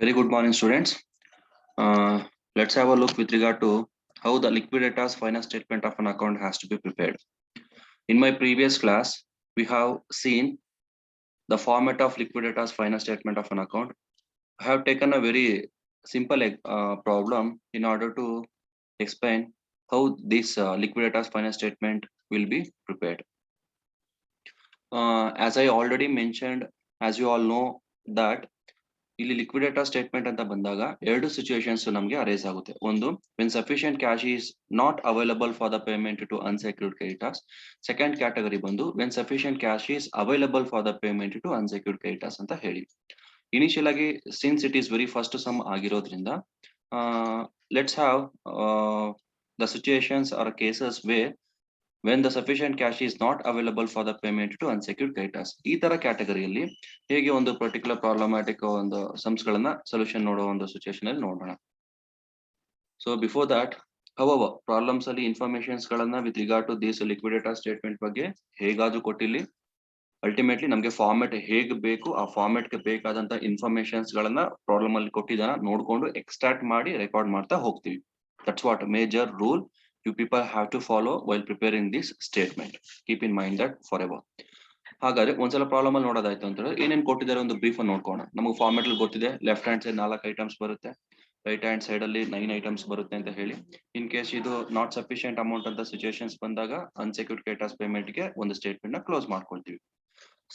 Very good morning, students. Uh, let's have a look with regard to how the liquidator's final statement of an account has to be prepared. In my previous class, we have seen the format of liquidator's final statement of an account. I have taken a very simple problem in order to explain how this liquidator's final statement will be prepared. As I already mentioned, as you all know that ಇಲ್ಲಿ liquidator statement ಅಂತ ಬಂದಾಗ ಎರಡು situations ನಮಗೆ arise ಆಗುತ್ತೆ. ಒಂದು, when sufficient cash is not available for the payment to unsecured creditors. Second category ಬಂದು when sufficient cash is available for the payment to unsecured creditors ಅಂತ ಹೇಳಿ. ಇನಿಷಿಯಲ್ ಆಗಿ since it is very first sum ಆಗಿರೋದ್ರಿಂದ let's have the situations or cases where when the sufficient cash is not available for the payment to unsecured creditors. ಈ ತರ ಕ್ಯಾಟಗರಿಯಲ್ಲಿ ಹೇಗೆ ಒಂದು particular problematic ಒಂದು ಸಮ್ಸ್ ಗಳನ್ನ ಸೊಲ್ಯೂಷನ್ ನೋಡೋ ಒಂದು ಸಿಚುಯೇಷನ್ ಅಲ್ಲಿ ನೋಡೋಣ. So before that, however problems ಅಲ್ಲಿ ಇನ್ಫಾರ್ಮೇಶನ್ಸ್ ಗಳನ್ನ with regard to this liquidator statement ಬಗ್ಗೆ ಹೇಗಾದ್ರೂ ಕೊಟ್ಟಿಲ್ಲಿ ಅಲ್ಟಿಮೇಟ್ಲಿ ನಮಗೆ ಫಾರ್ಮೆಟ್ ಹೇಗೆ ಬೇಕು ಆ ಫಾರ್ಮೆಟ್ ಗೆ ಬೇಕಾದಂತ ಇನ್ಫಾರ್ಮೇಶನ್ಸ್ ಗಳನ್ನ ಪ್ರಾಬ್ಲಮ್ ಅಲ್ಲಿ ಕೊಟ್ಟಿದ್ದಾನ ನೋಡ್ಕೊಂಡು ಎಕ್ಸ್ಟ್ರಾಕ್ಟ್ ಮಾಡಿ ರೆಕಾರ್ಡ್ ಮಾಡ್ತಾ ಹೋಗ್ತೀವಿ. That's what major rule you people have to follow while preparing this statement. Keep in mind that forever. ಹಾಗಾದ್ರೆ ಒಂದ್ಸಲ ಪ್ರಾಬ್ಲಮ್ ಅಲ್ಲಿ ನೋಡೋದಾಯ್ತು ಅಂತ ಹೇಳಿದ್ರೆ ಏನೇನ್ ಕೊಟ್ಟಿದ್ದಾರೆ ಒಂದು ಬ್ರೀಫ್ ಅನ್ನು ನೋಡ್ಕೋಣ. ನಮಗೆ ಫಾರ್ಮೆಟ್ ಅಲ್ಲಿ ಗೊತ್ತಿದೆ, ಲೆಫ್ಟ್ ಹ್ಯಾಂಡ್ ಸೈಡ್ 4 ಐಟಮ್ಸ್ ಬರುತ್ತೆ, ರೈಟ್ ಹ್ಯಾಂಡ್ ಸೈಡ್ ಅಲ್ಲಿ 9 ಐಟಮ್ಸ್ ಬರುತ್ತೆ ಅಂತ ಹೇಳಿ. ಇನ್ ಕೇಸ್ ಇದು ನಾಟ್ ಸಫಿಷಿಯಂಟ್ ಅಮೌಂಟ್ ಅಂತ ಸಿಚುಯೇಷನ್ಸ್ ಬಂದಾಗ ಅನ್ಸೆಕ್ಯೂರ್ಡ್ ಕ್ರೆಡಿಟರ್ಸ್ ಪೇಮೆಂಟ್ ಗೆ ಒಂದು ಸ್ಟೇಟ್ಮೆಂಟ್ ನ ಕ್ಲೋಸ್ ಮಾಡ್ಕೊಳ್ತೀವಿ.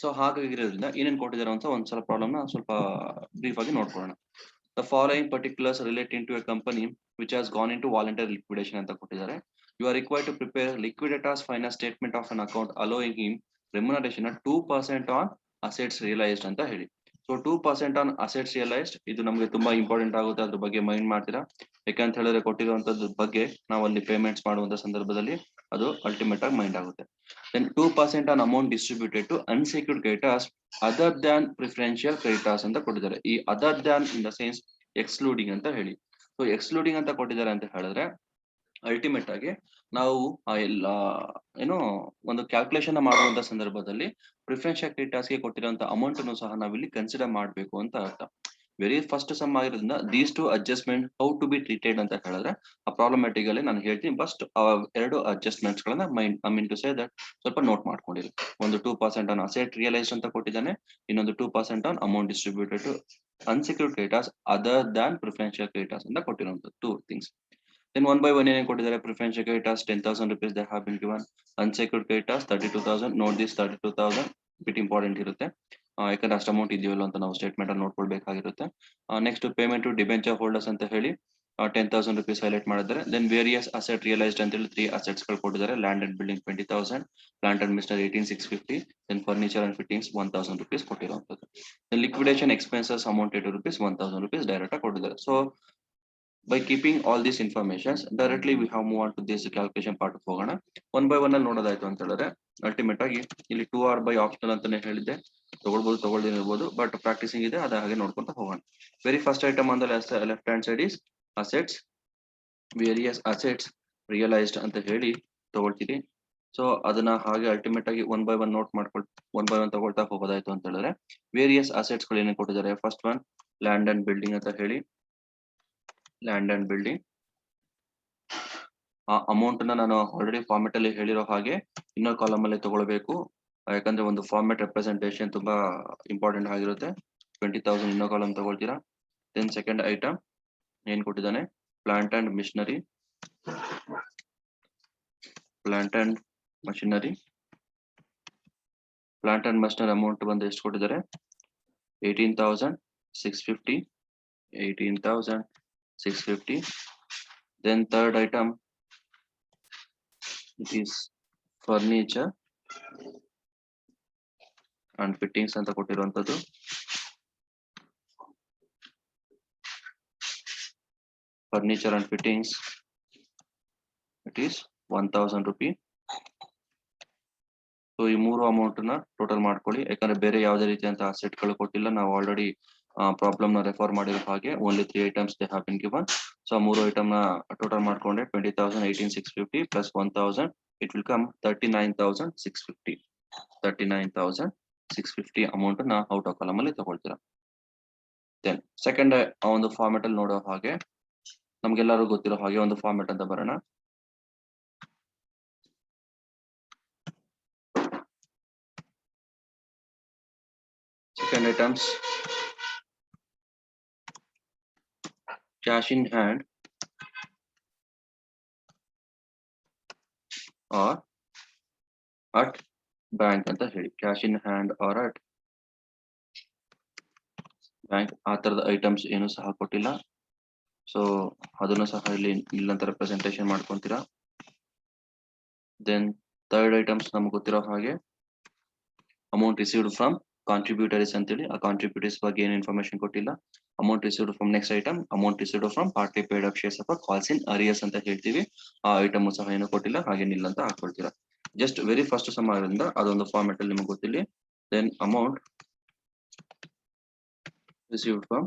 ಸೊ ಹಾಗಾಗಿರೋದ್ರಿಂದ ಏನೇನ್ ಕೊಟ್ಟಿದ್ದಾರೆ ಅಂತ ಒಂದ್ಸಲ ಪ್ರಾಬ್ಲಮ್ ನ ಸ್ವಲ್ಪ ಬ್ರೀಫ್ ಆಗಿ ನೋಡ್ಕೊಳ್ಳೋಣ. The following particulars relating to a company which has gone into voluntary liquidation ಅಂತ ಕೊಟ್ಟಿದ್ದಾರೆ. You are required to prepare liquidator's final statement of an account allowing him remuneration at 2% on assets realized ಅಂತ ಹೇಳಿ. So 2% on assets realized ಇದು ನಮಗೆ ತುಂಬಾ important ಆಗುತ್ತೆ. ಅದ್ರ ಬಗ್ಗೆ ಮೈಂಡ್ ಮಾಡ್ತೀರಾ, ಯಾಕಂತ ಹೇಳಿದ್ರೆ ಕೊಟ್ಟಿರುವಂತದ್ರ ಬಗ್ಗೆ ನಾವು ಅಲ್ಲಿ ಪೇಮೆಂಟ್ಸ್ ಮಾಡುವಂತ ಸಂದರ್ಭದಲ್ಲಿ ಅದು ಅಲ್ಟಿಮೇಟ್ ಆಗಿ ಮೈಂಡ್ ಆಗುತ್ತೆ. Then 2% on amount distributed to unsecured creditors other than preferential creditors ಅಂತ ಕೊಟ್ಟಿದ್ದಾರೆ. ಈ other than in the sense excluding ಅಂತ ಹೇಳಿ. ಸೊ ಎಕ್ಸ್ಕ್ಲೂಡಿಂಗ್ ಅಂತ ಕೊಟ್ಟಿದ್ದಾರೆ ಅಂತ ಹೇಳಿದ್ರೆ ಅಲ್ಟಿಮೇಟ್ ಆಗಿ ನಾವು ಎಲ್ಲ ಏನೋ ಒಂದು ಕ್ಯಾಲ್ಕುಲೇಷನ್ ಮಾಡುವಂತ ಸಂದರ್ಭದಲ್ಲಿ ಪ್ರಿಫರೆನ್ಷಿಯಲ್ ಕ್ರೆಡಿಟರ್ಸ್ ಗೆ ಕೊಟ್ಟಿರುವಂತ ಅಮೌಂಟ್ ಅನ್ನು ಸಹ ನಾವಿಲ್ಲಿ ಕನ್ಸಿಡರ್ ಮಾಡಬೇಕು ಅಂತ ಅರ್ಥ. ವೆರಿ ಫಸ್ಟ್ ಸಮ್ ಆಗಿರೋದ್ರಿಂದ these two adjustment how to be treated ಅಂತ ಹೇಳಿದ್ರೆ ಆ ಪ್ರಾಬ್ಲಮ್ಯಾಟಿಕ್ ಅಲ್ಲಿ ನಾನು ಹೇಳ್ತೀನಿ. ಫಸ್ಟ್ ಎರಡು ಅಡ್ಜಸ್ಟ್ಮೆಂಟ್ಸ್ ಗಳನ್ನ I mean to say that ಸ್ವಲ್ಪ ನೋಟ್ ಮಾಡ್ಕೊಂಡಿರಿ. ಒಂದು 2% ಆನ್ ಅಸೆಟ್ ರಿಯಲೈಸ್ಡ್ ಅಂತ ಕೊಟ್ಟಿದ್ದಾನೆ, ಇನ್ನೊಂದು 2% on amount distributed to unsecured creditors other than preferential creditors ಅಂತ ಕೊಟ್ಟಿರುವಂತ two things. Then one by one ಏನೇನು ಕೊಟ್ಟಿದ್ದಾರೆ, preferential creditors 10,000 rupees they have been given, unsecured creditors 32,000. Note this 32,000 bit important ಇರುತ್ತೆ, ಯಾಕಂದ್ರೆ ಅಷ್ಟು ಅಮೌಂಟ್ ಇದೆಯಲ್ಲ ಅಂತ ನಾವು ಸ್ಟೇಟ್ಮೆಂಟ್ ಅಲ್ಲಿ ನೋಡ್ಕೊಳ್ಬೇಕಾಗಿರುತ್ತೆ. Next payment to debenture holders ಅಂತ ಹೇಳಿ 10,000 rupees ಹೈಲೈಟ್ ಮಾಡಿದ್ದಾರೆ. ದೆನ್ ವೇರಿಯಸ್ ಅಸೆಟ್ ರಿಯಲೈಸ್ಡ್ ಅಂತ ಹೇಳಿ 3 ಅಸೆಟ್ಸ್ ಗಳು ಕೊಟ್ಟಿದ್ದಾರೆ. Land and building 20,000, plant and machinery 18,650, then furniture and fittings 1,000 rupees ಕೊಟ್ಟಿರುವಂತದ್ದು. Then liquidation expenses amounted rupees 1,000 rupees direct ಆಗಿ ಕೊಟ್ಟಿದ್ದಾರೆ. So by keeping all these informations directly we have move on to this calculation part ಹೋಗೋಣ. One by one ಅಲ್ಲಿ ನೋಡೋದಾಯ್ತು ಅಂತ ಹೇಳಿದ್ರೆ ultimate ಆಗಿ ಇಲ್ಲಿ 2R by optional ಅಂತಾನೆ ಹೇಳಿದ್ದೆ, ತಗೊಳ್ಬಹುದು ತಗೊಳ್ದಿರ್ಬೋದು, ಬಟ್ ಪ್ರಾಕ್ಟೀಸಿಂಗ್ ಇದೆ, ಅದ ಹಾಗೆ ನೋಡ್ಕೊಂತ ಹೋಗೋಣ. ವೆರಿ ಫಸ್ಟ್ ಐಟಮ್ ಅಂದ್ರೆ left hand side is assets, various assets realized ಅಂತ ಹೇಳಿ ತಗೊಳ್ತೀರಿ. ಸೊ ಅದನ್ನ ಹಾಗೆ ಅಲ್ಟಿಮೇಟ್ ಆಗಿ one by one note one by one ತಗೊಳ್ತಾ ಹೋಗೋದಾಯ್ತು ಅಂತ ಹೇಳಿದ್ರೆ ವೇರಿಯಸ್ ಅಸೆಟ್ಸ್ ಗಳು ಏನೇನು ಕೊಟ್ಟಿದ್ದಾರೆ. First one land and building ಅಂತ ಹೇಳಿ, ಲ್ಯಾಂಡ್ ಅಂಡ್ ಬಿಲ್ಡಿಂಗ್ ಆ ಅಮೌಂಟ್ ನಾನು ಆಲ್ರೆಡಿ ಫಾರ್ಮೆಟ್ ಅಲ್ಲಿ ಹೇಳಿರೋ ಹಾಗೆ ಇನ್ನೊಂದು ಕಾಲಮ್ ಅಲ್ಲಿ ತಗೊಳ್ಬೇಕು, ಯಾಕಂದ್ರೆ ಒಂದು ಫಾರ್ಮೆಟ್ ರೆಪ್ರೆಸೆಂಟೇಷನ್ ತುಂಬಾ ಇಂಪಾರ್ಟೆಂಟ್ ಆಗಿರುತ್ತೆ. 20,000 ಇನ್ನೊಂದು ಕಾಲಮ್ ತಗೊಳ್ತೀರಾ. ದೆನ್ ಸೆಕೆಂಡ್ ಐಟಮ್ ಏನ್ ಕೊಟ್ಟಿದ್ದಾನೆ, plant and missionary, plant and machinery amount ಬಂದು ಎಷ್ಟು ಕೊಟ್ಟಿದ್ದಾರೆ, 18,650, 18,650. Then third item, it is furniture and fittings ಅಂತ ಕೊಟ್ಟಿರುವಂತದ್ದು. Furniture and fittings, it is 1,000 rupees. So ಈ ಮೂರು ಅಮೌಂಟ್ ನ ಟೋಟಲ್ ಮಾಡ್ಕೊಳ್ಳಿ, ಯಾಕಂದ್ರೆ ಬೇರೆ ಯಾವುದೇ ರೀತಿಯಂತ ಅಸೆಟ್ ಗಳು ಕೊಟ್ಟಿಲ್ಲ. ನಾವು ಆಲ್ರೆಡಿ ಪ್ರಾಬ್ಲಮ್ ನ ರೆಫರ್ ಮಾಡಿರೋ ಹಾಗೆ only 3 items they have been given. So ಮೂರು ಐಟಮ್ ನ ಟೋಟಲ್ ಮಾಡ್ಕೊಂಡ್ರೆ 20,000, 18,650 plus 1,000 it will come 39,650. 39,650 amount ನ ಔಟ್ ಆಫ್ ಕಾಲಮ್ ಅಲ್ಲಿ ತಗೊಳ್ತೀರಾ. ದೆನ್ ಸೆಕೆಂಡ್ ಒಂದು ಫಾರ್ಮೆಟ್ ಅಲ್ಲಿ ನೋಡೋ ಹಾಗೆ ನಮ್ಗೆಲ್ಲರೂ ಗೊತ್ತಿರೋ ಹಾಗೆ ಒಂದು ಫಾರ್ಮೆಟ್ ಅಂತ ಬರೋಣ. Second items, cash in hand or at bank ಅಂತ ಹೇಳಿ. Cash in hand or at bank ಆ ತರದ ಐಟಮ್ಸ್ ಏನು ಸಹ ಕೊಟ್ಟಿಲ್ಲ. ಸೊ ಅದನ್ನು ಸಹ ಇಲ್ಲಿ ಇಲ್ಲಂತ ರೆಪ್ರೆಸೆಂಟೇಷನ್ ಮಾಡ್ಕೊಂತೀರಾ. ದೆನ್ ಥರ್ಡ್ ಐಟಮ್ಸ್ ನಮ್ಗೆ ಗೊತ್ತಿರೋ ಹಾಗೆ ಅಮೌಂಟ್ ರಿಸೀವ್ಡ್ ಫ್ರಮ್ ಕಾಂಟ್ರಿಬ್ಯೂಟರೀಸ್ ಅಂತೇಳಿ. ಆ ಕಾಂಟ್ರಿಬ್ಯೂಟರ್ಸ್ ಬಗ್ಗೆ ಏನು ಇನ್ಫಾರ್ಮೇಶನ್ ಕೊಟ್ಟಿಲ್ಲ. Amount received from next item amount received from party paid up shares ಅಥವಾ ಕಾಲ್ಸ್ ಇನ್ ಅರಿಯರ್ಸ್ ಅಂತ ಹೇಳ್ತೀವಿ. ಆ ಐಟಮ್ ಸಹ ಏನು ಕೊಟ್ಟಿಲ್ಲ, ಹಾಗೆ ನಿಲ್ಲ ಅಂತ ಹಾಕೊಳ್ತೀರಾ. ಜಸ್ಟ್ ವೆರಿ ಫಸ್ಟ್ ಸಮ್ ಆದ್ರಿಂದ ಅದೊಂದು ಫಾರ್ಮೆಟ್ ಅಲ್ಲಿ ನಿಮ್ಗೆ ಗೊತ್ತಿಲ್ಲ. ದೆನ್ ಅಮೌಂಟ್ ರಿಸೀವ್ಡ್ ಫ್ರಮ್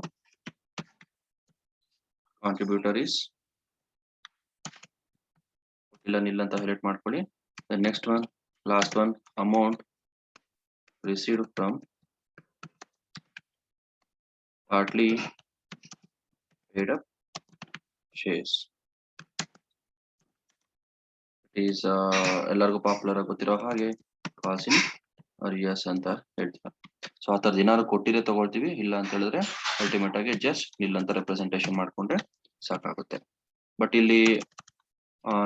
ಕಾಂಟ್ರಿಬ್ಯೂಟರೀಸ್ ಇಲ್ಲ ನಿಲ್ಲ ಅಂತ ಹೈಲೈಟ್ ಮಾಡ್ಕೊಳ್ಳಿ. Next one last one amount received from partly paid up shares. Is ಎಲ್ಲರಿಗೂ ಪಾಪ್ಯುಲರ್ ಆಗಿ ಗೊತ್ತಿರೋ ಹಾಗೆ ಕಾಲ್ಸ್ ಇನ್ ಅರಿಯರ್ಸ್ ಅಂತ ಹೇಳ್ತೀರಾ. ಸೊ ಆ ಥರದ್ದು ಏನಾದ್ರು ಕೊಟ್ಟಿದ್ರೆ ತಗೊಳ್ತೀವಿ, ಇಲ್ಲ ಅಂತ ಹೇಳಿದ್ರೆ ಅಲ್ಟಿಮೇಟ್ ಆಗಿ ಜಸ್ಟ್ ನಿಲ್ ಅಂತ ರೆಪ್ರೆಸೆಂಟೇಷನ್ ಮಾಡ್ಕೊಂಡ್ರೆ ಸಾಕಾಗುತ್ತೆ. ಬಟ್ ಇಲ್ಲಿ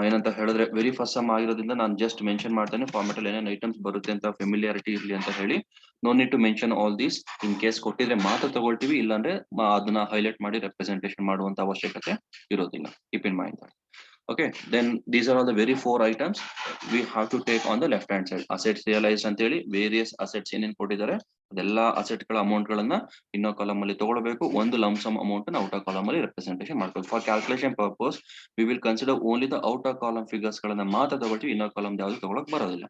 ಏನಂತ ಹೇಳಿದ್ರೆ ವೆರಿ ಫಸ್ಟ್ ಸಮ್ ಆಗಿರೋದ್ರಿಂದ ನಾನು ಜಸ್ಟ್ ಮೆನ್ಷನ್ ಮಾಡ್ತೇನೆ ಫಾರ್ಮೆಟ್ ಅಲ್ಲಿ ಏನೇನು ಐಟಮ್ಸ್ ಬರುತ್ತೆ ಅಂತ ಫೆಮಿಲಿಯಾರಿಟಿ ಇರಲಿ ಅಂತ ಹೇಳಿ. No need to mention all these. In case ಕೊಟ್ಟಿದ್ರೆ ಮಾತ್ರ ತಗೊಳ್ತೀವಿ, ಇಲ್ಲಾಂದ್ರೆ ಅದನ್ನ ಹೈಲೈಟ್ ಮಾಡಿ ರೆಪ್ರೆಸೆಂಟೇಷನ್ ಮಾಡುವಂತ ಅವಶ್ಯಕತೆ ಇರೋದಿಲ್ಲ. Keep in mind that. Okay, then these are all the very 4 items we have to take on the left hand side. Assets realized ಅಂತ ಹೇಳಿ ವೇರಿಯಸ್ ಅಸೆಟ್ಸ್ ಏನೇನು ಕೊಟ್ಟಿದ್ದಾರೆ ಅದೆಲ್ಲ ಅಸೆಟ್ ಗಳ ಅಮೌಂಟ್ ಗಳನ್ನ ಇನ್ನೋ ಕಾಲಮ್ ಅಲ್ಲಿ ತಗೊಳ್ಬೇಕು. ಒಂದು ಲಂಸಮ್ ಅಮೌಂಟ್ ನ ಔಟರ್ ಕಾಲಮ್ ಅಲ್ಲಿ ರೆಪ್ರೆಸೆಂಟೇಷನ್ ಮಾಡ್ಬೇಕು. For calculation purpose we will consider only the outer column figures ಗಳನ್ನ ಮಾತ್ರ ತಗೊಳ್ತೀವಿ, ಇನ್ನೋ ಕಾಲಮ್ ಯಾವ್ದು ತಗೊಳಕ್ ಬರೋದಿಲ್ಲ.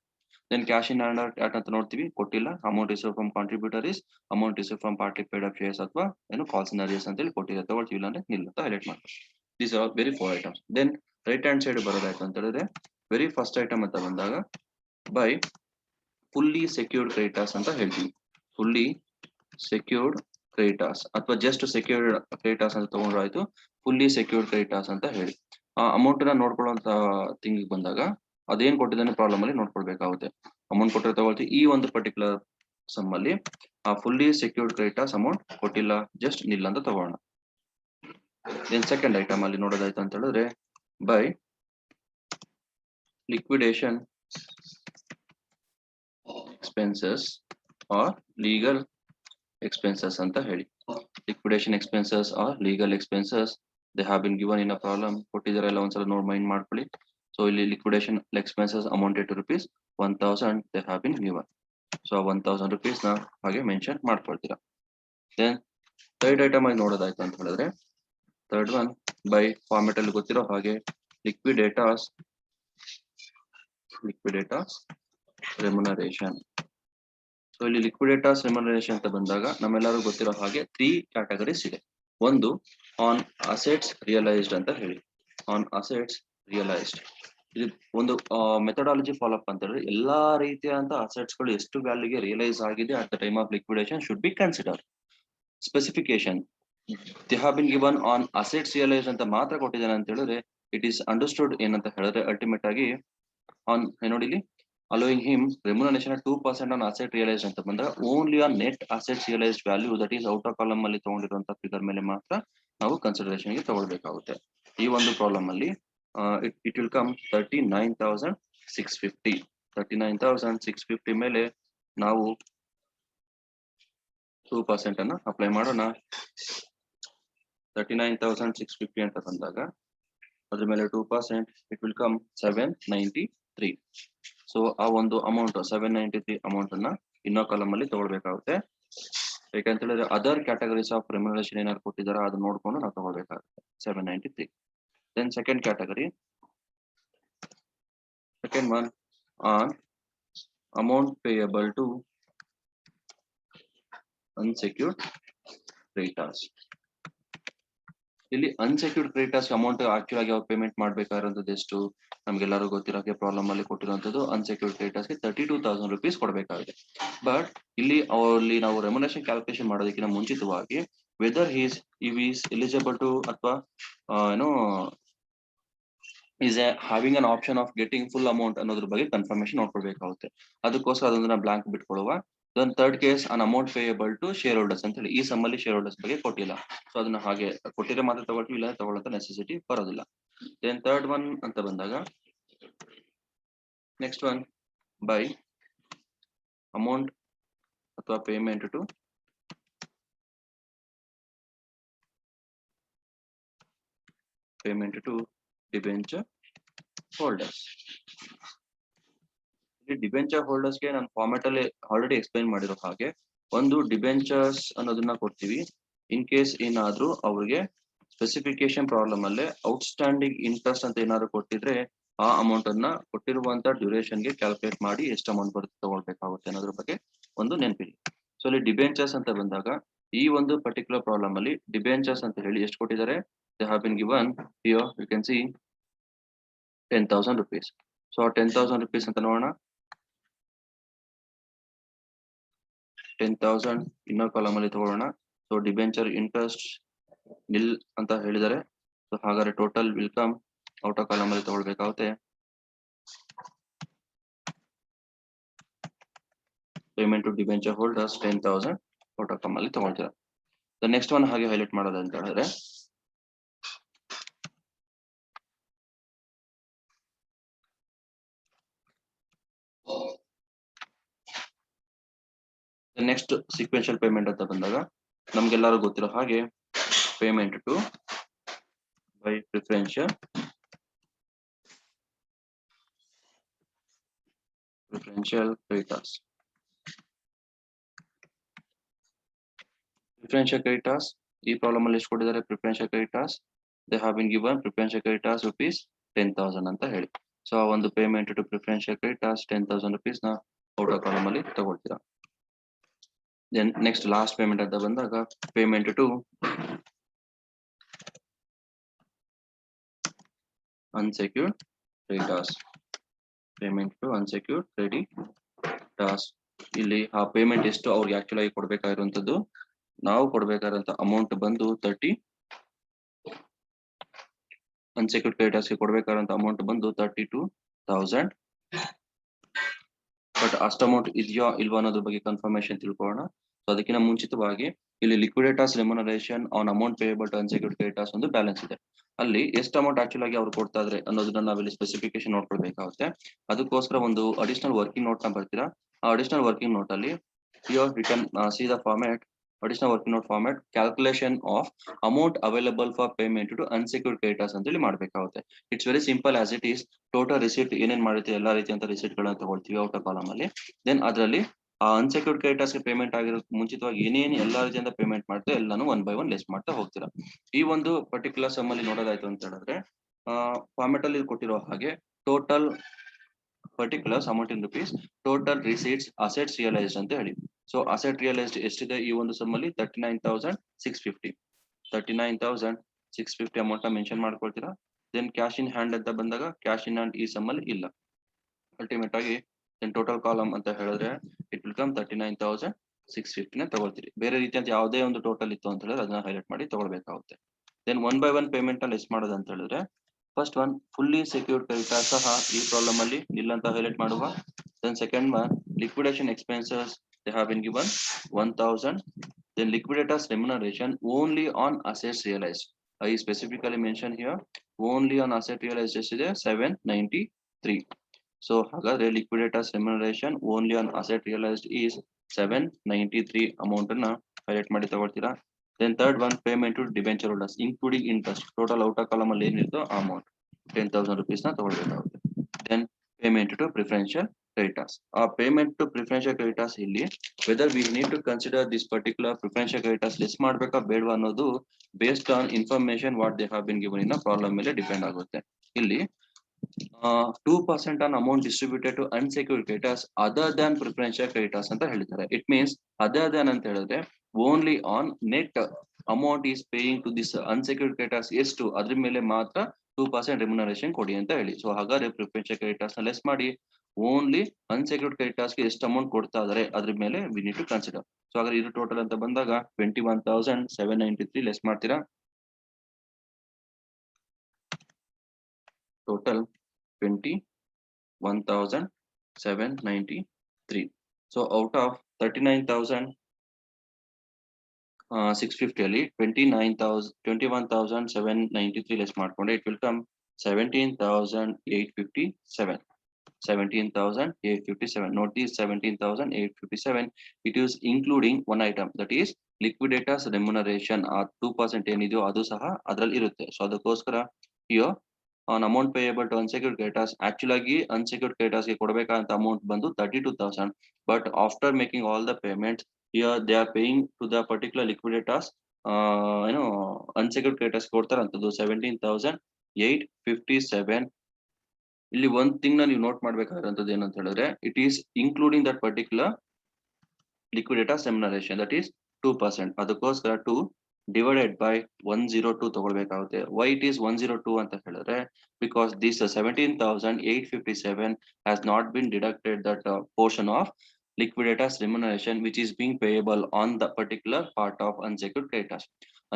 Then cash in hand at ಅಂತ ನೋಡ್ತೀವಿ, ಕೊಟ್ಟಿಲ್ಲ. Amount receive from contributories, amount receive from party paid up shares ಅಥವಾ ಏನು ಕಾಲ್ಸ್ ಇನ್ ಅರಿಯರ್ಸ್ ಅಂತ ಹೇಳಿ ಕೊಟ್ಟಿಲ್ಲ, ತಗೊಳ್ತೀವಿ. ಇಲ್ಲ ಅಂದ್ರೆ ನಿಲ್ಲ ಅಂತ ಹೈಲೈಟ್ ಮಾಡ್ತೀವಿ. These are very 4 items. Then right hand side ಬರೋದಾಯ್ತು ಅಂತ ಹೇಳಿದ್ರೆ ವೆರಿ ಫಸ್ಟ್ ಐಟಮ್ ಅಂತ ಬಂದಾಗ ಬೈ ಫುಲ್ಲಿ ಸೆಕ್ಯೂರ್ಡ್ ಕ್ರೆಡಿಟರ್ಸ್ ಅಂತ ಹೇಳ್ತೀವಿ. ಫುಲ್ಲಿ ಸೆಕ್ಯೂರ್ಡ್ ಕ್ರೆಡಿಟರ್ಸ್ ಅಥವಾ ಜಸ್ಟ್ ಸೆಕ್ಯೂರ್ಡ್ ಕ್ರೆಡಿಟರ್ಸ್ ಅಂತ ತಗೊಂಡ್ರೆ ಆಯ್ತು. ಫುಲ್ಲಿ ಸೆಕ್ಯೂರ್ಡ್ ಕ್ರೆಡಿಟರ್ಸ್ ಅಂತ ಹೇಳಿ ಆ ಅಮೌಂಟ್ ನ ನೋಡ್ಕೊಳ್ಳುವಂತ ಥಿಂಗ್ ಬಂದಾಗ ಅದೇನ್ ಕೊಟ್ಟಿದ್ದಾನೆ ಪ್ರಾಬ್ಲಮ್ ಅಲ್ಲಿ ನೋಡ್ಕೊಳ್ಬೇಕಾಗುತ್ತೆ. ಅಮೌಂಟ್ ಕೊಟ್ಟರೆ ತಗೊಳ್ತೀವಿ. ಈ ಒಂದು ಪರ್ಟಿಕ್ಯುಲರ್ ಸಮ್ ಅಲ್ಲಿ ಆ ಫುಲ್ಲಿ ಸೆಕ್ಯೂರ್ಡ್ ಕ್ರೆಡಿಟರ್ಸ್ ಅಮೌಂಟ್ ಕೊಟ್ಟಿಲ್ಲ, ಜಸ್ಟ್ ನಿಲ್ ಅಂತ ತಗೋಣ. ದೆನ್ ಸೆಕೆಂಡ್ ಐಟಮ್ ಅಲ್ಲಿ ನೋಡೋದಾಯ್ತು ಅಂತ ಹೇಳಿದ್ರೆ by liquidation expenses or legal expenses ಅಂತ ಹೇಳಿ. liquidation expenses or legal expenses they have been given in a problem. ಕೊಟ್ಟಿದ್ದಾರೆ ಎಲ್ಲ ಒಂದ್ಸಲ ನೋಡಿ ಮೈಂಡ್ ಮಾಡ್ಕೊಳ್ಳಿ. ಸೊ ಇಲ್ಲಿ liquidation expenses amounted to rupees 1000 they have been given. So 1000 rupees ನ ಹಾಗೆ ಮೆನ್ಷನ್ ಮಾಡ್ಕೊಳ್ತೀರಾ. ದೆನ್ ಥರ್ಡ್ ಐಟಮ್ ಆಗಿ ನೋಡೋದಾಯ್ತು ಅಂತ ಹೇಳಿದ್ರೆ ಥರ್ಡ್ ಒನ್ ಬೈ ಫಾರ್ಮೆಟ್ ಅಲ್ಲಿ ಗೊತ್ತಿರೋ ಹಾಗೆ liquidators remuneration. ಸೊ ಇಲ್ಲಿ liquidators remuneration ಅಂತ ಬಂದಾಗ ನಮ್ಮೆಲ್ಲರೂ ಗೊತ್ತಿರೋ ಹಾಗೆ 3 ಕ್ಯಾಟಗರೀಸ್ ಇದೆ. ಒಂದು ಆನ್ ಅಸೆಟ್ಸ್ ರಿಯಲೈಸ್ಡ್ ಅಂತ ಹೇಳಿ. ಆನ್ ಅಸೆಟ್ಸ್ ರಿಯಲೈಸ್ಡ್ ಇದು ಒಂದು ಮೆಥಡಾಲಜಿ ಫಾಲೋ ಅಪ್ ಅಂತ ಹೇಳಿದ್ರೆ ಎಲ್ಲಾ ರೀತಿಯಾದಂತ ಅಸೆಟ್ಸ್ ಗಳು ಎಷ್ಟು ವ್ಯಾಲ್ಯೂಗೆ ರಿಯಲೈಸ್ ಆಗಿದೆ at the time of liquidation should be consider. Specification they have been given on assets realise ಅಂತ ಮಾತ್ರ ಕೊಟ್ಟಿದ್ದಾನೆ ಅಂತ ಹೇಳಿದ್ರೆ ಇಟ್ ಈಸ್ ಅಂಡರ್ಸ್ಟುಡ್ ಏನಂತ ಹೇಳಿದ್ರೆ ಅಲ್ಟಿಮೇಟ್ ಆಗಿ ಆನ್ ನೋಡಿಲಿ allowing him remuneration at 2% on asset realized ಅಂತ ಬಂದಾಗ only on net assets realized value that is outer column ಅಲ್ಲಿ ತಗೊಂಡಿರುವಂತ ಫಿಗರ್ ಮೇಲೆ ಮಾತ್ರ ನಾವು ಕನ್ಸಿಡರೇಷನ್ ಗೆ ತಗೊಳ್ಬೇಕಾಗುತ್ತೆ. ಈ ಒಂದು ಪ್ರಾಬ್ಲಮ್ ಅಲ್ಲಿ ಇಟ್ ವಿಲ್ ಕಮ್ 39,650. 39,650 ಮೇಲೆ ನಾವು 2% ಅನ್ನ ಅಪ್ಲೈ ಮಾಡೋಣ. 39,650 ಅಂತ ಬಂದಾಗ ಅದ್ರ ಮೇಲೆ 2% ಇಟ್ ವಿಲ್ ಕಮ್ 793. ಸೊ ಆ ಒಂದು ಅಮೌಂಟ್ 793 ಅಮೌಂಟ್ ಅನ್ನ ಇನ್ನೋ ಕಾಲಮ್ ಅಲ್ಲಿ ತಗೊಳ್ಬೇಕಾಗುತ್ತೆ. ಯಾಕಂತ ಹೇಳಿದ್ರೆ ಅದರ್ ಕ್ಯಾಟಗರೀಸ್ ಆಫ್ ರೆಮ್ಯುನರೇಷನ್ ಏನಾದ್ರು ಕೊಟ್ಟಿದಾರ ಅದನ್ನ ನೋಡ್ಕೊಂಡು ನಾವು ತಗೊಳ್ಬೇಕಾಗುತ್ತೆ. 793. Then second category, second one an amount payable to unsecured creditors. ಇಲ್ಲಿ ಅನ್ಸೆಕ್ಯೂರ್ಡ್ ಕ್ರೆಡಿಟರ್ಸ್ ಅಮೌಂಟ್ ಆಕ್ಚುಲ್ ಆಗಿ ಅವ್ರು ಪೇಮೆಂಟ್ ಮಾಡ್ಬೇಕಾಗಿರೋದು ಎಷ್ಟು ನಮ್ಗೆಲ್ಲರೂ ಗೊತ್ತಿರೋಕೆ ಪ್ರಾಬ್ಲಮ್ ಅಲ್ಲಿ ಕೊಟ್ಟಿರುವಂತದ್ದು ಅನ್ಸೆಕ್ಯೂರ್ಡ್ ಕ್ರೆಡಿಟರ್ಸ್ಗೆ 32,000 rupees ಕೊಡಬೇಕಾಗಿದೆ. ಬಟ್ ಇಲ್ಲಿ ಅಲ್ಲಿ ನಾವು ರೆಮ್ಯುನರೇಷನ್ ಕ್ಯಾಲ್ಕುಲೇಷನ್ ಮಾಡೋದಕ್ಕಿಂತ ಮುಂಚಿತವಾಗಿ ವೆದರ್ ಈಸ್ ಎಲಿಜಿಬಲ್ ಟು ಅಥವಾ ಏನೋ is having an option of getting full amount ಅನ್ನೋದ್ರ ಬಗ್ಗೆ ಕನ್ಫರ್ಮೇಶನ್ ನೋಡ್ಕೊಳ್ಬೇಕಾಗುತ್ತೆ. ಅದಕ್ಕೋಸ್ಕರ ಅದನ್ನ ಬ್ಲಾಂಕ್ ಬಿಟ್ಕೊಳ್ಳುವ. Then third case an amount payable to shareholders ಅಂತ ಹೇಳಿ ಈ ಸಮ್ಮಲ್ಲಿ ಶೇರ್ ಹೋಲ್ಡರ್ಸ್ ಬಗ್ಗೆ ಕೊಟ್ಟಿಲ್ಲ. ಸೊ ಅದನ್ನ ಹಾಗೆ ಕೊಟ್ಟಿದ್ರೆ ಮಾತ್ರ ತಗೊಳ್ತೀವಿ, ಇಲ್ಲ ತಗೊಳ್ಳೋ ನೆಸೆಸಿಟಿ ಬರೋದಿಲ್ಲ. ದೆನ್ ಥರ್ಡ್ ಒನ್ ಅಂತ ಬಂದಾಗ ನೆಕ್ಸ್ಟ್ ಒನ್ ಬೈ ಅಮೌಂಟ್ ಅಥವಾ payment to debenture holders. Debenture holders ಗೆ ನಾನು ಫಾರ್ಮೆಟ್ ಅಲ್ಲಿ ಆಲ್ರೆಡಿ ಎಕ್ಸ್ಪ್ಲೈನ್ ಮಾಡಿರೋ ಹಾಗೆ ಒಂದು ಡಿಬೆಂಚರ್ಸ್ ಅನ್ನೋದನ್ನ ಕೊಡ್ತೀವಿ. ಇನ್ ಕೇಸ್ ಏನಾದ್ರೂ ಅವ್ರಿಗೆ ಸ್ಪೆಸಿಫಿಕೇಶನ್ ಪ್ರಾಬ್ಲಮ್ ಅಲ್ಲೇ ಔಟ್ಸ್ಟ್ಯಾಂಡಿಂಗ್ ಇಂಟ್ರೆಸ್ಟ್ ಅಂತ ಏನಾದ್ರು ಕೊಟ್ಟಿದ್ರೆ ಆ ಅಮೌಂಟ್ ಅನ್ನ ಕೊಟ್ಟಿರುವಂತ ಡ್ಯೂರೇಷನ್ ಗೆ ಕ್ಯಾಲ್ಕುಲೇಟ್ ಮಾಡಿ ಎಷ್ಟು ಅಮೌಂಟ್ ಬರುತ್ತೆ ತಗೊಳ್ಬೇಕಾಗುತ್ತೆ ಅನ್ನೋದ್ರ ಬಗ್ಗೆ ಒಂದು ನೆನಪಿಡಿ. ಸೊ ಅಲ್ಲಿ ಡಿಬೆಂಚರ್ಸ್ ಅಂತ ಬಂದಾಗ ಈ ಒಂದು ಪರ್ಟಿಕ್ಯುಲರ್ ಪ್ರಾಬ್ಲಮ್ ಅಲ್ಲಿ ಡಿಬೆಂಚರ್ಸ್ ಅಂತ ಹೇಳಿ ಎಷ್ಟು ಕೊಟ್ಟಿದ್ದಾರೆ, they have been given here you can see 10,000 rupees. So 10,000 rupees ಅಂತ ನೋಡೋಣ. 10,000 ಇನ್ನರ್ ಕಾಲಮ್ ಅಲ್ಲಿ ತಗೊಳ್ಳೋಣ. ಸೊ ಡಿಬೆಂಚರ್ ಇಂಟ್ರೆಸ್ಟ್ ನಿಲ್ ಅಂತ ಹೇಳಿದ್ದಾರೆ. ಸೊ ಹಾಗಾದ್ರೆ total will come outer column ಅಲ್ಲಿ ತಗೊಳ್ಬೇಕಾಗುತ್ತೆ. Payment to debenture holders 10,000 outer column ಅಲ್ಲಿ ತಗೊಳ್ತೀರಾ. ನೆಕ್ಸ್ಟ್ ಒನ್ ಹಾಗೆ ಹೈಲೈಟ್ ಮಾಡೋದು ಅಂತ ಹೇಳಿದ್ರೆ ನೆಕ್ಸ್ಟ್ ಸೀಕ್ವೆನ್ಷಿಯಲ್ ಪೇಮೆಂಟ್ ಅಂತ ಬಂದಾಗ ನಮ್ಗೆಲ್ಲರೂ ಗೊತ್ತಿರೋ ಹಾಗೆ payment to by preferential creditors. Preferential creditors ಈ ಪ್ರಾಬ್ಲಮ್ ಅಲ್ಲಿ ಎಷ್ಟು ಕೊಟ್ಟಿದ್ದಾರೆ, preferential creditors they have been given preferential creditors rupees 10,000 ಅಂತ ಹೇಳಿ. ಸೊ ಒಂದು payment to preferential creditors 10,000 rupees ನ ಔಟರ್ ಕಾಲಮ್ ಅಲ್ಲಿ ತಗೊಳ್ತೀರಾ. ದೆನ್ ನೆಕ್ಸ್ಟ್ ಲಾಸ್ಟ್ ಪೇಮೆಂಟ್ ಅಂತ ಬಂದಾಗ payment to unsecured creditors. Payment to unsecured creditors ಇಲ್ಲಿ ಆ ಪೇಮೆಂಟ್ ಎಷ್ಟು ಅವ್ರಿಗೆ ಆಕ್ಚುಲ್ ಆಗಿ ಕೊಡ್ಬೇಕಾಗಿರುವಂತದ್ದು, ನಾವು ಕೊಡ್ಬೇಕಾದಂತ ಅಮೌಂಟ್ ಬಂದು 30, ಅನ್ಸೆಕ್ಯೂರ್ಡ್ ಕ್ರೆಡಿಟರ್ಸ್ ಗೆ ಕೊಡ್ಬೇಕಾದಂತ ಅಮೌಂಟ್ ಬಂದು 32,000. ಬಟ್ ಅಷ್ಟು ಅಮೌಂಟ್ ಇದೆಯಾ ಇಲ್ವಾ ಅನ್ನೋದ್ರ ಬಗ್ಗೆ ಕನ್ಫರ್ಮೇಶನ್ ತಿಳ್ಕೊಳ್ಳೋಣ. ಸೊ ಅದಕ್ಕಿಂತ ಮುಂಚಿತವಾಗಿ ಇಲ್ಲಿ liquidators remuneration an amount payable to unsecured creditors ಒಂದು ಬ್ಯಾಲೆನ್ಸ್ ಇದೆ. ಅಲ್ಲಿ ಎಷ್ಟು ಅಮೌಂಟ್ ಆಕ್ಚುಲ್ ಆಗಿ ಅವ್ರು ಕೊಡ್ತಾ ಇದ್ರೆ ಅನ್ನೋದನ್ನ ನಾವಿಲ್ಲಿ ಸ್ಪೆಸಿಫಿಕೇಶನ್ ನೋಡ್ಕೊಳ್ಬೇಕಾಗುತ್ತೆ. ಅದಕ್ಕೋಸ್ಕರ ಒಂದು ಅಡಿಷನಲ್ ವರ್ಕಿಂಗ್ ನೋಟ್ ನ ಬರ್ತೀರಾ. ಆ ಅಡಿಷನಲ್ ವರ್ಕಿಂಗ್ ನೋಟ್ ಅಲ್ಲಿ here we can see the format, additional working note format, calculation of amount available for payment to unsecured creditors ಅಂತ ಹೇಳಿ ಮಾಡ್ಬೇಕಾಗುತ್ತೆ. It's very simple as it is. Total receipt ಏನೇನ್ ಮಾಡಿರ್ತೀವಿ ಎಲ್ಲಾ ರೀತಿಯಂತ ರಿಸಿಟ್ ಗಳನ್ನ ತಗೊಳ್ತೀವಿ outer column ಅಲ್ಲಿ. ದೆನ್ ಅದರಲ್ಲಿ ಆ ಅನ್ಸೆಕ್ಯೂರ್ಡ್ ಕ್ರೆಡಿಟರ್ಸ್ ಗೆ ಪೇಮೆಂಟ್ ಆಗಿರೋ ಮುಂಚಿತವಾಗಿ ಏನೇನು ಎಲ್ಲಾ ರೀತಿಯಿಂದ ಪೇಮೆಂಟ್ ಮಾಡ್ತಾರೆ ಎಲ್ಲಾನು ಒನ್ ಬೈ ಒನ್ ಲಿಸ್ಟ್ ಮಾಡ್ತಾ ಹೋಗ್ತೀರಾ. ಈ ಒಂದು ಪರ್ಟಿಕ್ಯುಲರ್ ಸಮ್ ಅಲ್ಲಿ ನೋಡೋದಾಯ್ತು ಅಂತ ಹೇಳಿದ್ರೆ ಫಾರ್ಮೆಟ್ ಅಲ್ಲಿ ಕೊಟ್ಟಿರೋ ಹಾಗೆ total particulars amount in rupees, total receipts, assets realized ಅಂತ ಹೇಳಿ. ಸೊ ಅಸೆಟ್ ರಿಯಲೈಸ್ಡ್ ಎಷ್ಟಿದೆ ಈ ಒಂದು ಸಮ್ ಅಲ್ಲಿ 39,650. 39,650 ಅಮೌಂಟ್ ನ ಮೆನ್ಷನ್ ಮಾಡ್ಕೊಳ್ತೀರಾ. ದೆನ್ ಕ್ಯಾಶ್ ಇನ್ ಹ್ಯಾಂಡ್ ಅಂತ ಬಂದಾಗ ಕ್ಯಾಶ್ ಇನ್ ಹ್ಯಾಂಡ್ ಈ ಸಮ್ ಅಲ್ಲಿ ಇಲ್ಲ. ಅಲ್ಟಿಮೇಟ್ ಆಗಿ ದೆನ್ ಟೋಟಲ್ ಕಾಲಮ್ ಅಂತ ಹೇಳಿದ್ರೆ ಇಟ್ ವಿಲ್ ಕಮ್ 39,650 ನ ತಗೊಳ್ತೀರಿ. ಬೇರೆ ರೀತಿಯಂತ ಯಾವುದೇ ಒಂದು ಟೋಟಲ್ ಇತ್ತು ಅಂತ ಹೇಳಿದ್ರೆ ಅದನ್ನ ಹೈಲೈಟ್ ಮಾಡಿ ತಗೊಳ್ಬೇಕಾಗುತ್ತೆ. Then one by one payment ಅಲ್ಲಿ ಎಷ್ಟು ಮಾಡೋದು ಅಂತ ಹೇಳಿದ್ರೆ first one fully secured creditor ಸಹ ಈ ಪ್ರಾಬ್ಲಮ್ ಅಲ್ಲಿ ಇಲ್ಲ ಅಂತ ಹೈಲೈಟ್ ಮಾಡುವ. Then second one liquidation expenses they have been given 1,000. Then liquidators remuneration only on assets realized. I specifically mention here only on asset realized ಎಷ್ಟಿದೆ 793. So ಹಾಗಾದ್ರೆ liquidators remuneration only on asset realized is 793 amount ಅನ್ನ highlight ಮಾಡಿ ತಗೊಳ್ತೀರಾ. Then third one payment to debenture holders including interest. Total outer column ಅಲ್ಲಿ ಏನಿರುತ್ತೋ ಆ amount 10,000 rupees ನ ತಗೊಳ್ಬೇಕಾಗುತ್ತೆ. Then payment to preferential creditors. Payment to preferential creditors ಇಲ್ಲಿ whether we need to consider this particular preferential creditors list ಮಾಡ್ಬೇಕಾ ಬೇಡವಾ ಅನ್ನೋದು based on information what they have been given in a problem ಮೇಲೆ depend ಆಗುತ್ತೆ. ಇಲ್ಲಿ 2% on amount distributed to unsecured creditors other than preferential creditors ಅಂತ ಹೇಳಿದ್ದಾರೆ. It means other than ಅಂತ ಹೇಳಿದ್ರೆ only on net amount is paying to this unsecured creditors ಎಷ್ಟು ಅದ್ರ ಮೇಲೆ ಮಾತ್ರ 2% ರೆಮ್ಯುನರೇಷನ್ ಕೊಡಿ ಅಂತ ಹೇಳಿ. ಸೊ ಹಾಗಾದ್ರೆ ಪ್ರಿಫರೆನ್ಷಿಯಲ್ ಕ್ರೆಡಿಟರ್ಸ್ ನ ಲೆಸ್ ಮಾಡಿ ಓನ್ಲಿ ಅನ್ಸೆಕ್ಯೂರ್ಡ್ ಕ್ರೆಡಿಟರ್ಸ್ ಗೆ ಎಷ್ಟು ಅಮೌಂಟ್ ಕೊಡ್ತಾ ಇದಾರೆ ಅದ್ರ ಮೇಲೆ we need to consider. So ಹಾಗಾದ್ರೆ ಇದು ಟೋಟಲ್ ಅಂತ ಬಂದಾಗ 21,793 ಲೆಸ್ ಮಾಡ್ತೀರಾ. ಟೋಟಲ್ 21,793. So out of 39,650 ಅಲ್ಲಿ 21,793 ಲೆಸ್ ಮಾಡ್ಕೊಂಡ್ರೆ it will come 17,857. 17,857. Note this 17,857. It is including one item, that is liquidators remuneration. 2% ಏನಿದೆಯೋ ಅದು ಸಹ ಅದರಲ್ಲಿ ಇರುತ್ತೆ. ಸೊ ಅದಕ್ಕೋಸ್ಕರ here on amount payable to unsecured creditors, actually ಆಗಿ unsecured creditors ಗೆ ಕೊಡಬೇಕಾದಂತ ಅಮೌಂಟ್ ಬಂದು 32,000. But after making all the payments, here they are paying to the particular liquidators, unsecured creditors ಕೊಡ್ತಾರಂತದ್ದು 17,857. ಇಲ್ಲಿ ಒಂದ್ ಥಿಂಗ್ ನ ನೀವು ನೋಟ್ ಮಾಡ್ಬೇಕಾಗಿರೋಂಥದ್ದು ಏನಂತ ಹೇಳಿದ್ರೆ, it is including that particular liquidators remuneration, that is 2%. ಅದಕ್ಕೋಸ್ಕರ 2 ಡಿವೈಡೆಡ್ ಬೈ 102 ತಗೊಳ್ಬೇಕಾಗುತ್ತೆ. ವೈ ಇಟ್ ಈಸ್ 102 ಅಂತ ಹೇಳಿದ್ರೆ, because this 17,857 has not been deducted that portion of liquidators remuneration which is being payable on the particular part of unsecured creditors.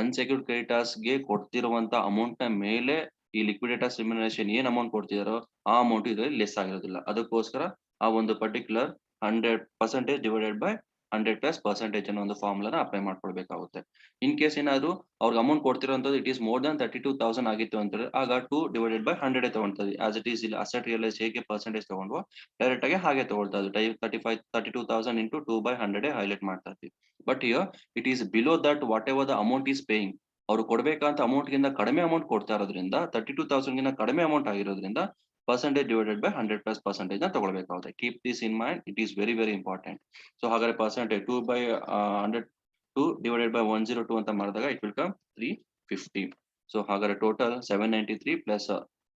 Unsecured creditors ಗೆ ಕೊಡ್ತಿರುವಂತ amount ನ ಮೇಲೆ ಈ liquidators ರಿಮ್ಯುನರೇಷನ್ ಏನ್ amount ಕೊಡ್ತಿದಾರೋ ಆ ಅಮೌಂಟ್ ಇದರಲ್ಲಿ ಲೆಸ್ ಆಗಿರೋದಿಲ್ಲ. ಅದಕ್ಕೋಸ್ಕರ ಆ ಒಂದು ಪರ್ಟಿಕ್ಯುಲರ್ 100% ಡಿವೈಡೆಡ್ ಬೈ 100+% ಅನ್ನೋ ಒಂದು ಫಾರ್ಮುಲಾನ ಅಪ್ಲೈ ಮಾಡ್ಕೊಳ್ಬೇಕಾಗುತ್ತೆ. ಇನ್ ಕೇಸ್ ಏನಾದ್ರು ಅವ್ರಿಗೆ ಅಮೌಂಟ್ ಕೊಡ್ತಿರೋಂಥದ್ದು ಇಟ್ ಈಸ್ ಮೋರ್ ದನ್ 32,000 ಆಗಿತ್ತು ಅಂದ್ರೆ ಆಗ 2 ಡಿವೈಡೆಡ್ ಬೈ 100 ತಗೊಳ್ತದೆ. ಆಸ್ ಇಟ್ ಈಸ್ ಇಲ್ಲಿ ಅಸೆಟ್ ರಿಯಲೈಸ್ ಹೇಗೆ ಪರ್ಸೆಂಟೇಜ್ ತಗೊಂಡ್ವೋ ಡೈರೆಕ್ಟ್ ಆಗಿ ಹಾಗೆ ತಗೊಳ್ತಾ ಇದ್ವಿ. 32,000 into 2/100 ಹೈಲೈಟ್ ಮಾಡ್ತಾ ಇದ್ವಿ. But here it is below that whatever the amount is paying. ಅವ್ರು ಕೊಡ್ಬೇಕಂತ ಅಮೌಂಟ್ ಗಿಂತ ಕಡಿಮೆ ಅಮೌಂಟ್ ಕೊಡ್ತಾ ಇರೋದ್ರಿಂದ 32,000 ಗಿಂತ ಕಡಿಮೆ ಅಮೌಂಟ್ ಆಗಿರೋದ್ರಿಂದ percentage divided by 100+% ನ ತಗೊಳ್ಬೇಕಾಗುತ್ತೆ. Keep this in mind, it is very very important. So ಹಾಗಾದ್ರೆ ಪರ್ಸೆಂಟೇಜ್ 2/100 2 divided by 102 ಅಂತ ಮಾಡಿದಾಗ ಇಟ್ ವಿಲ್ ಕಮ್ 350. ಸೊ ಹಾಗಾದ್ರೆ ಟೋಟಲ್ 793 ಪ್ಲಸ್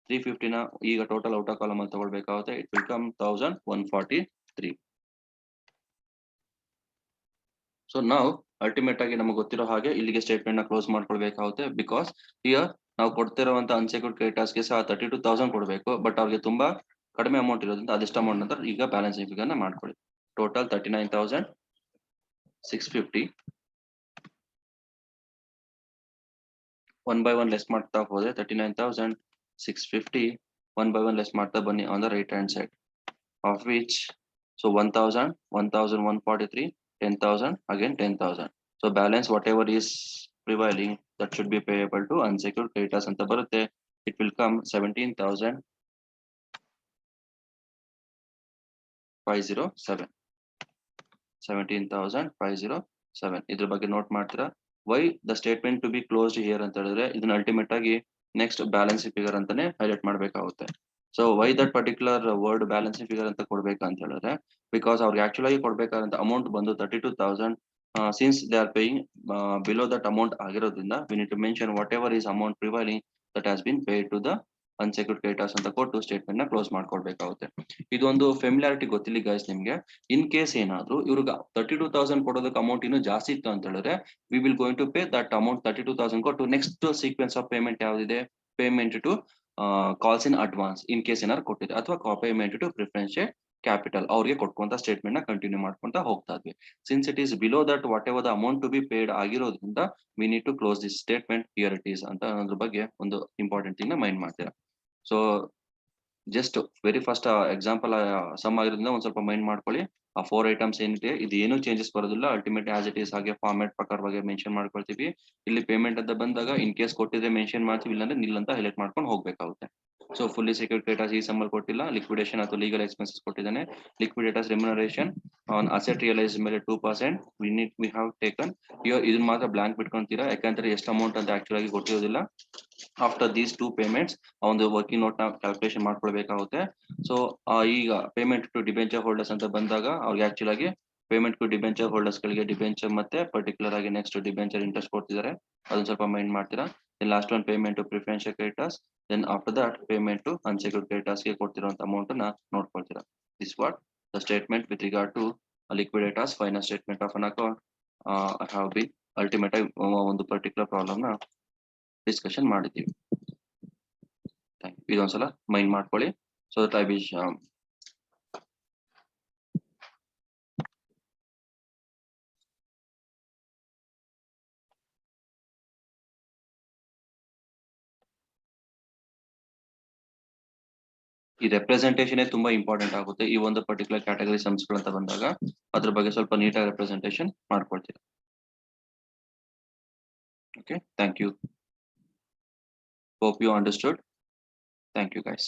350 ನ ಈಗ ಟೋಟಲ್ ಔಟ್ ಆಫ್ ಕಾಲಮ್ ಅಲ್ಲಿ ತಗೊಳ್ಬೇಕಾಗುತ್ತೆ. It will come 1,143. ಸೊ ನಾವು ಅಲ್ಟಿಮೇಟ್ ಆಗಿ ನಮಗೆ ಗೊತ್ತಿರೋ ಹಾಗೆ ಇಲ್ಲಿಗೆ ಸ್ಟೇಟ್ಮೆಂಟ್ ನ ಕ್ಲೋಸ್ ಮಾಡ್ಕೊಳ್ಬೇಕಾಗುತ್ತೆ. ಬಿಕಾಸ್ ಹಿಯರ್ ನಾವು ಕೊಡ್ತಿರುವಂತ ಅನ್ಸೆಕ್ಯೂರ್ಡ್ ಕ್ರೆಡಿಟರ್ಸ್ ಗೆ ಸಹ 32,000 ಕೊಡಬೇಕು. ಬಟ್ ಅವ್ರಿಗೆ ತುಂಬಾ ಕಡಿಮೆ ಅಮೌಂಟ್ ಇರೋದ್ರಿಂದ ಅದೆಷ್ಟು ಅಮೌಂಟ್ ಅಂತ ಈಗ ಬ್ಯಾಲೆನ್ಸಿಂಗ್ ಫಿಗರ್ ನ ಮಾಡ್ಕೊಳ್ಳಿ. ಟೋಟಲ್ 39,650. 1 by 1 ಲೆಸ್ ಮಾಡ್ತಾ ಹೋದ್ರೆ 39,650 1 by 1 ಲೆಸ್ ಮಾಡ್ತಾ ಬನ್ನಿ on the right hand side, of which so 1,000 1,143 10,000 again 10,000. So balance whatever is prevailing that should be payable to unsecured creditors ಅಂತ ಬರುತ್ತೆ. It will come 17,507. 17,507. ಇದ್ರ ಬಗ್ಗೆ ನೋಟ್ ಮಾಡ್ತೀರಾ. Why the statement to be closed here ಅಂತ ಹೇಳಿದ್ರೆ ಇದನ್ನ ultimate ಆಗಿ next balance figure ಅಂತಾನೆ ಹೈಲೈಟ್ ಮಾಡ್ಬೇಕಾಗುತ್ತೆ. So why that particular word balancing figure ಅಂತ ಕೊಡ್ಬೇಕಂತ ಹೇಳಿದ್ರೆ, ಬಿಕಾಸ್ ಅವ್ರಿಗೆ ಆಕ್ಚುಲ್ ಆಗಿ ಕೊಡ್ಬೇಕಾದಂತ ಅಮೌಂಟ್ ಬಂದು 32,000. Since they are paying below that amount ಆಗಿರೋದ್ರಿಂದ we need to mention whatever is amount prevailing that has been paid to the unsecured creditors ಅಂತ ಕೊಟ್ಟು statement ನ ಕ್ಲೋಸ್ ಮಾಡ್ಕೊಳ್ಬೇಕಾಗುತ್ತೆ. ಇದೊಂದು ಫೆಮಿಲಾರಿಟಿ ಗೊತ್ತಿಲ್ಲ ಗೈಸ್ ನಿಮ್ಗೆ. ಇನ್ ಕೇಸ್ ಏನಾದ್ರು ಇವ್ರಿಗೆ 32,000 ಕೊಡೋದಕ್ಕೆ ಅಮೌಂಟ್ ಇನ್ನೂ ಜಾಸ್ತಿ ಇತ್ತು ಅಂತ ಹೇಳಿದ್ರೆ we will going to pay that amount 32,000 ಕೊಟ್ಟು ನೆಕ್ಸ್ಟ್ ಸೀಕ್ವೆನ್ಸ್ ಆಫ್ ಪೇಮೆಂಟ್ ಯಾವ್ದಿದೆ, payment to calls in advance in case ಏನಾದ್ರು ಕೊಟ್ಟಿದೆ, ಅಥವಾ ಪೇಮೆಂಟ್ ಟು ಪ್ರಿಫರೆನ್ಷಿಯಲ್ ಕ್ಯಾಪಿಟಲ್ ಅವ್ರಿಗೆ ಕೊಟ್ಕೊಂತ ಸ್ಟೇಟ್ಮೆಂಟ್ ನ ಕಂಟಿನ್ಯೂ ಮಾಡ್ಕೊಂತ ಹೋಗ್ತಾ ಇದ್ವಿ. Since it is below that whatever the amount to be paid ಆಗಿರೋದ್ರಿಂದ we need to close this statement here it is ಅಂತ ಅನ್ನೋದ್ರ ಬಗ್ಗೆ ಒಂದು ಇಂಪಾರ್ಟೆಂಟ್ ಥಿಂಗ್ ನ ಮೈಂಡ್ ಮಾಡ್ತೀರಾ. So just very first example sum ಆಗಿರೋದ್ರಿಂದ ಒಂದ್ ಸ್ವಲ್ಪ ಮೈಂಡ್ ಮಾಡ್ಕೊಳ್ಳಿ. ಆ 4 ಐಟಮ್ಸ್ ಏನಿದೆ ಇದು ಏನು ಚೇಂಜಸ್ ಬರೋದಿಲ್ಲ. ಅಲ್ಟಿಮೇಟ್ ಆಸ್ ಇಟ್ ಈಸ್ ಹಾಗೆ ಫಾರ್ಮೆಟ್ ಪ್ರಕಾರವಾಗಿ ಮೆನ್ಷನ್ ಮಾಡ್ಕೊಳ್ತೀವಿ. ಇಲ್ಲಿ ಪೇಮೆಂಟ್ ಅಂತ ಬಂದಾಗ ಇನ್ ಕೇಸ್ ಕೊಟ್ಟಿದ್ರೆ ಮೆನ್ಷನ್ ಮಾಡ್ತೀವಿ, ಇಲ್ಲಾಂದ್ರೆ ನಿಲ್ ಅಂತ ಹೈಲೈಟ್ ಮಾಡ್ಕೊಂಡು ಹೋಗ್ಬೇಕಾಗುತ್ತೆ. ಸೊ ಫುಲ್ಲಿ ಸೆಕ್ಯೂರ್ಡ್ ಕ್ರೆಡಿಟರ್ಸ್ ಈ ಸಮ್ಮಲ್ ಕೊಟ್ಟಿಲ್ಲ, ಲಿಕ್ವಿಡೇಷನ್ ಅಥವಾ ಲೀಗಲ್ ಎಕ್ಸ್ಪೆನ್ಸಸ್ ಕೊಟ್ಟಿದ್ದಾನೆ. Liquidators remuneration on asset realise ಮೇಲೆ 2% ವಿ ಹ್ಯಾವ್ ಟೇಕನ್. ಇದನ್ನ ಮಾತ್ರ ಬ್ಲಾಂಕ್ ಬಿಟ್ಕೊಂತೀರಾ, ಯಾಕಂದ್ರೆ ಎಷ್ಟು ಅಮೌಂಟ್ ಅಂತ ಆಕ್ಚುಲ್ ಆಗಿ ಗೊತ್ತಿರೋದಿಲ್ಲ. ಆಫ್ಟರ್ ದೀಸ್ 2 ಪೇಮೆಂಟ್ಸ್ ಒಂದು ವರ್ಕಿಂಗ್ ನೋಟ್ ನ ಕ್ಯಾಲ್ಕುಲೇಷನ್ ಮಾಡ್ಕೊಳ್ಬೇಕಾಗುತ್ತೆ. ಸೊ ಈಗ ಪೇಮೆಂಟ್ ಟು ಡಿಬೆಂಚರ್ ಹೋಲ್ಡರ್ಸ್ ಅಂತ ಬಂದಾಗ ಅವ್ರಿಗೆ ಆಕ್ಚುಲ್ ಆಗಿ ಪೇಮೆಂಟ್ ಟು ಡಿಬೆಂಚರ್ ಹೋಲ್ಡರ್ಸ್ ಗಳಿಗೆ ಡಿಬೆಂಚರ್ ಮತ್ತೆ ಪರ್ಟಿಕ್ಯುಲರ್ ಆಗಿ ನೆಕ್ಸ್ಟ್ ಡಿಬೆಂಚರ್ ಇಂಟ್ರೆಸ್ಟ್ ಕೊಡ್ತಿದ್ದಾರೆ, ಅದನ್ನ ಸ್ವಲ್ಪ ಮೈಂಡ್ ಮಾಡ್ತೀರಾ. Last one payment to preferential creditors, then after that payment to unsecured creditors ಗೆ ಕೊಡ್ತಿರುವಂತ ಅಮೌಂಟ್ ನ ನೋಡ್ಕೊಳ್ತೀರಾ. This what the statement with regard to liquidators final statement of an account have been ultimate ಆಗಿ ಒಂದು particular problem ನ discussion ಮಾಡಿದ್ದೀವಿ. ಇದೊಂದ್ಸಲ mind ಮಾಡ್ಕೊಳ್ಳಿ. So that I will ಈ ರೆಪ್ರೆಸೆಂಟೇಷನ್ ತುಂಬಾ ಇಂಪಾರ್ಟೆಂಟ್ ಆಗುತ್ತೆ. ಈ ಒಂದು ಪರ್ಟಿಕ್ಯುಲರ್ ಕ್ಯಾಟಗರಿ ಸಮ್ಸ್ಗಳು ಅಂತ ಬಂದಾಗ ಅದ್ರ ಬಗ್ಗೆ ಸ್ವಲ್ಪ ನೀಟಾಗಿ representation ಮಾಡ್ಕೊಳ್ತೀರಾ. Okay, thank you. Hope you understood. Thank you guys.